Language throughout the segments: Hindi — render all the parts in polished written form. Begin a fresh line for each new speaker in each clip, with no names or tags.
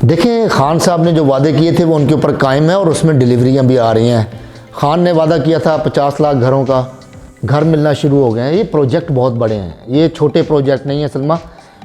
देखें, खान साहब ने जो वादे किए थे वो उनके ऊपर कायम है और उसमें डिलीवरियां भी आ रही हैं। खान ने वादा किया था 50 लाख घरों का, घर मिलना शुरू हो गए हैं। ये प्रोजेक्ट बहुत बड़े हैं, ये छोटे प्रोजेक्ट नहीं है सलमा।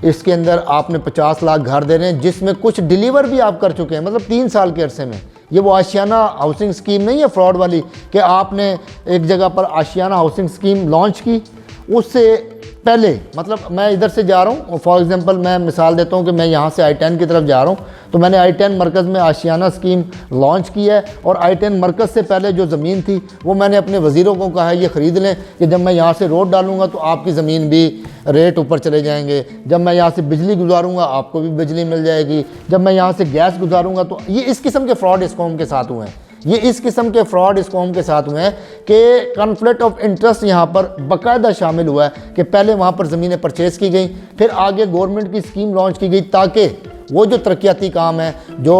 इसके अंदर आपने 50 लाख घर दे रहे हैं, जिसमें कुछ डिलीवर भी आप कर चुके हैं, मतलब 3 साल के अरसे में। ये वो आशियाना हाउसिंग स्कीम नहीं है फ्रॉड वाली कि आपने एक जगह पर आशियाना हाउसिंग स्कीम लॉन्च की, उससे पहले मतलब मैं इधर से जा रहा हूँ, फॉर एग्जांपल मैं मिसाल देता हूँ कि मैं यहाँ से I-10 की तरफ जा रहा हूँ, तो मैंने I-10 मरकज़ में आशियाना स्कीम लॉन्च की है। और I-10 मरकज़ से पहले जो ज़मीन थी वो मैंने अपने वज़ीरों को कहा है ये ख़रीद लें कि जब मैं यहाँ से रोड डालूँगा तो आपकी ज़मीन भी रेट ऊपर चले जाएंगे, जब मैं यहाँ से बिजली गुजारूँगा आपको भी बिजली मिल जाएगी, जब मैं यहाँ से गैस गुजारूँगा। तो ये इस किस्म के फ्रॉड इस कौम के साथ हुए हैं, ये इस किस्म के फ्रॉड इस कौम के साथ हुए हैं कि कॉन्फ्लिक्ट ऑफ इंटरेस्ट यहाँ पर बाकायदा शामिल हुआ है कि पहले वहाँ पर ज़मीनें परचेज़ की गई, फिर आगे गवर्नमेंट की स्कीम लॉन्च की गई ताकि वो जो तरक्याती काम है जो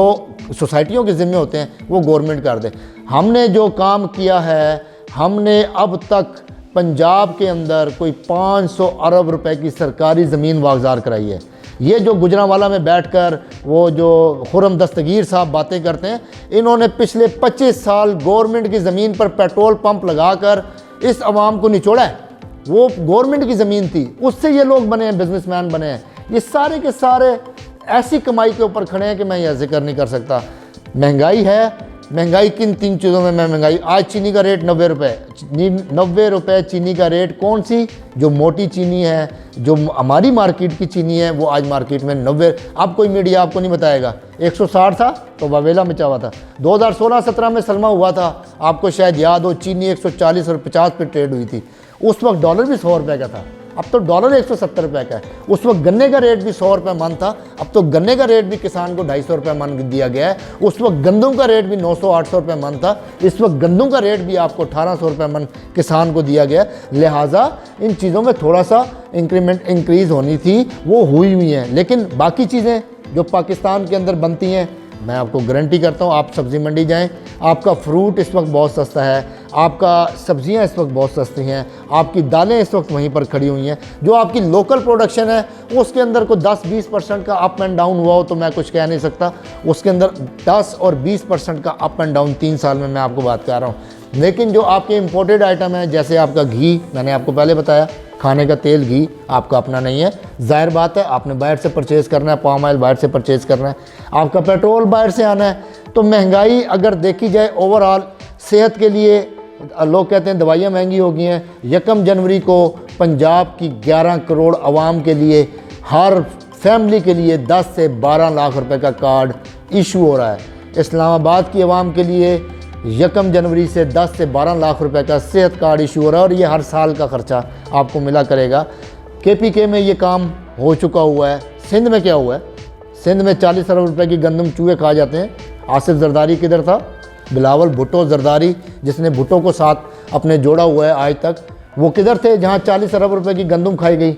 सोसाइटियों के ज़िम्मे होते हैं वो गवर्नमेंट कर दे। हमने जो काम किया है, हमने अब तक पंजाब के अंदर कोई 500 अरब रुपए की सरकारी ज़मीन वागज़ार कराई है। ये जो गुजरांवाला में बैठकर वो जो खुरम दस्तगीर साहब बातें करते हैं, इन्होंने पिछले 25 साल गवर्नमेंट की ज़मीन पर पेट्रोल पंप लगाकर इस आवाम को निचोड़ा है। वो गवर्नमेंट की ज़मीन थी, उससे ये लोग बने हैं, बिजनेसमैन बने हैं। ये सारे के सारे ऐसी कमाई के ऊपर खड़े हैं कि मैं यह जिक्र नहीं कर सकता। महंगाई है, महंगाई किन 3 चीज़ों में महंगाई। आज चीनी का रेट 90 रुपये, 90 रुपये चीनी का रेट। कौन सी? जो मोटी चीनी है, जो हमारी मार्केट की चीनी है, वो आज मार्केट में 90। अब कोई मीडिया आपको नहीं बताएगा 160 था तो वावेला मचा हुआ था। 2016-17 में सलमा हुआ था, आपको शायद याद हो, चीनी 140 और 50 पे ट्रेड हुई थी। उस वक्त डॉलर भी 100 रुपये का था, अब तो डॉलर 170 रुपये का है। उस वक्त गन्ने का रेट भी 100 रुपये मन था, अब तो गन्ने का रेट भी किसान को 250 रुपये मन दिया गया है। उस वक्त गंदम का रेट भी 900-800 रुपये मन था, इस वक्त गंदम का रेट भी आपको 1800 रुपये मन किसान को दिया गया। लिहाजा इन चीज़ों में थोड़ा सा इंक्रीमेंट इंक्रीज़ होनी थी, वो हुई है। लेकिन बाकी चीज़ें जो पाकिस्तान के अंदर बनती हैं, मैं आपको गारंटी करता हूँ, आप सब्ज़ी मंडी जाएं, आपका फ्रूट इस वक्त बहुत सस्ता है, आपका सब्ज़ियाँ इस वक्त बहुत सस्ती हैं, आपकी दालें इस वक्त वहीं पर खड़ी हुई हैं। जो आपकी लोकल प्रोडक्शन है उसके अंदर को 10-20% का अप एंड डाउन हुआ हो तो मैं कुछ कह नहीं सकता। उसके अंदर 10 और 20% का अप एंड डाउन 3 साल में मैं आपको बात कर रहा हूँ। लेकिन जो आपके इम्पोर्टेड आइटम है, जैसे आपका घी, मैंने आपको पहले बताया, खाने का तेल, घी आपका अपना नहीं है, जाहिर बात है आपने बाहर से परचेज़ करना है, पाम ऑयल बाहर से परचेज़ करना है, आपका पेट्रोल बाहर से आना है। तो महंगाई अगर देखी जाए ओवरऑल सेहत के लिए, लोग कहते हैं दवाइयाँ महंगी हो गई हैं। 1 जनवरी को पंजाब की 11 करोड़ आवाम के लिए, हर फैमिली के लिए 10 से 12 लाख रुपए का कार्ड इशू हो रहा है। इस्लामाबाद की आवाम के लिए 1 जनवरी से 10 से 12 लाख रुपए का सेहत कार्ड इशू हो रहा है और ये हर साल का ख़र्चा आपको मिला करेगा। KPK में ये काम हो चुका हुआ है। सिंध में क्या हुआ है? सिंध में 40 अरब रुपए की गंदम चूहे खा जाते हैं। आसिफ जरदारी किधर था? बिलावल भुट्टो जरदारी, जिसने भुट्टो को साथ अपने जोड़ा हुआ है आज तक, वो किधर थे जहाँ 40 अरब रुपए की गंदम खाई गई?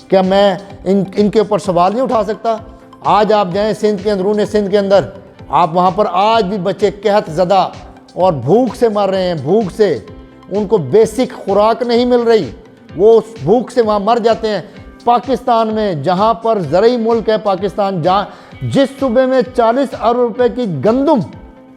क्या मैं इनके ऊपर सवाल नहीं उठा सकता? आज आप जाएँ सिंध के अंदरूनी सिंध के अंदर, आप वहाँ पर आज भी बच्चे कहत ज़दा और भूख से मर रहे हैं। भूख से उनको बेसिक खुराक नहीं मिल रही, वो उस भूख से वहाँ मर जाते हैं। पाकिस्तान में, जहाँ पर ज़रई मुल्क है पाकिस्तान, जहाँ जिस सूबे में 40 अरब रुपए की गंदम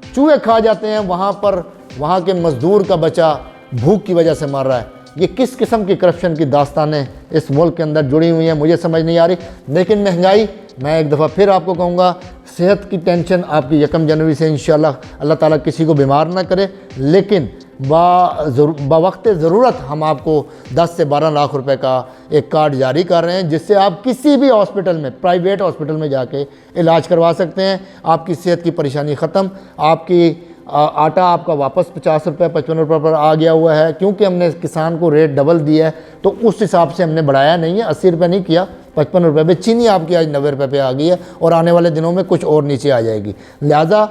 चूहे खा जाते हैं, वहाँ पर वहाँ के मज़दूर का बच्चा भूख की वजह से मर रहा है। ये किस किस्म की करप्शन की दास्तानें इस मुल्क के अंदर जुड़ी हुई हैं, मुझे समझ नहीं आ रही। लेकिन महंगाई, मैं एक दफ़ा फिर आपको कहूँगा, सेहत की टेंशन आपकी 1 जनवरी से इंशाल्लाह अल्लाह ताला किसी को बीमार ना करे, लेकिन बावक्त ज़रूरत हम आपको 10 से 12 लाख रुपए का एक कार्ड जारी कर रहे हैं, जिससे आप किसी भी हॉस्पिटल में, प्राइवेट हॉस्पिटल में जाके इलाज करवा सकते हैं। आपकी सेहत की परेशानी ख़त्म, आपकी आटा आपका वापस 50 रुपये 55 रुपये पर आ गया हुआ है, क्योंकि हमने किसान को रेट डबल दिया है तो उस हिसाब से हमने बढ़ाया नहीं है, 80 रुपये नहीं किया, 55 रुपये पे। चीनी आपकी आज 90 रुपये पे आ गई है और आने वाले दिनों में कुछ और नीचे आ जाएगी। लिहाजा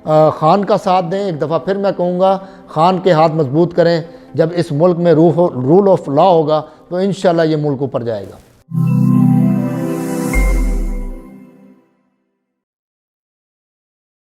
खान का साथ दें। एक दफ़ा फिर मैं कहूँगा, खान के हाथ मजबूत करें। जब इस मुल्क में रूल ऑफ लॉ होगा तो इंशाल्लाह ये मुल्क ऊपर जाएगा।